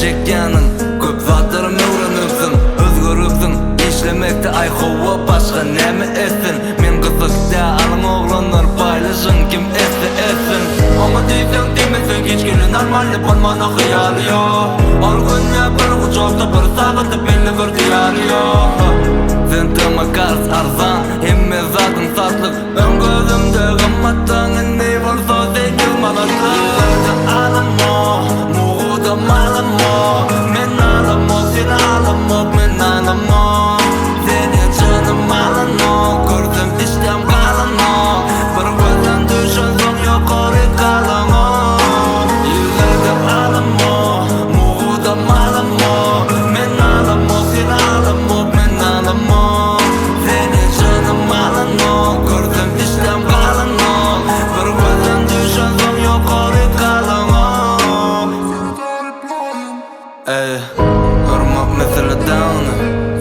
çekkenin köp zatlarym öwrenipsin, özgörüpsin. İşlemekde ay hova başga näme etsin. Men gyzykda alym oglanlar paylaşın kim etse etsin. Ama diýsen diýmesen hiç gelen normalde bolmana hyýaly ýok. Al günne bir uçakda bir sagata belli bir diýary ýok. Sen tüma kars arzan hemme zatyn satlyk. Ben gözümde gymmatdan ne bolsa sen ýylmalasy. Alamo, muğda malamo. Men alamo, sen alamo, men alamo. Seni canım alano, gördüm iştem kalano. Bir gözden düşen son yukarı kalano. Yıllardım alamo, muğda malamo. Men alamo, sen alamo, men alamo. Seni canım alano, gördüm iştem kalano. Bir gözden düşen son yukarı kalano. Ey, hırmak mesele dağını.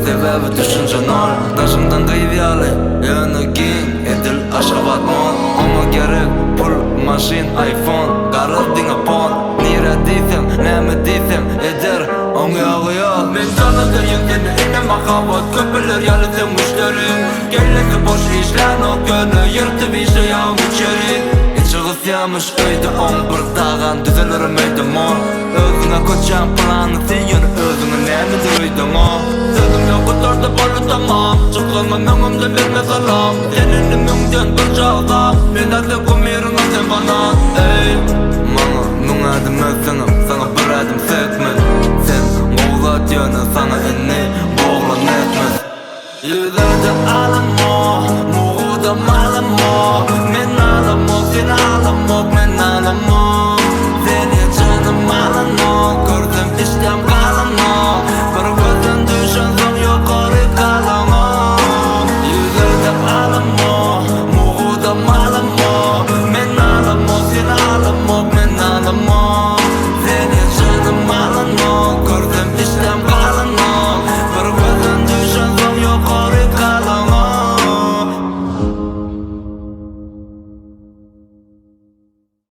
Sebebi düşünce nol. Taşımdan gıyviyalı yana giyin edil aşavat mon. Ama gerek pul, maşin, iPhone. Garıl dine pon. Nire diysem, näme diysem eder on ýagy. Men canada ýeňgeni ine mahabat. Köpeler ýalysa müşteri. Gellesi boş işlän o gönü ýyrtyp işeýän içeri. İçi gysýamış öýde 11 dagan düzelermeydi mon. Özüňe koçan plany sen özüňe näme duýdyň o? Sözüm ýok otarda boly tamam. Çykdyňmy meňimde berme salam. Senini meňden bir çağdam. Men atle kömerim sen bana. Ey, maňa muň adym özüňem, sana bir adım sekmen. Sen mowzat ýöne sana inni boglan etmez. Ýüzerde alamo, muğda malamo.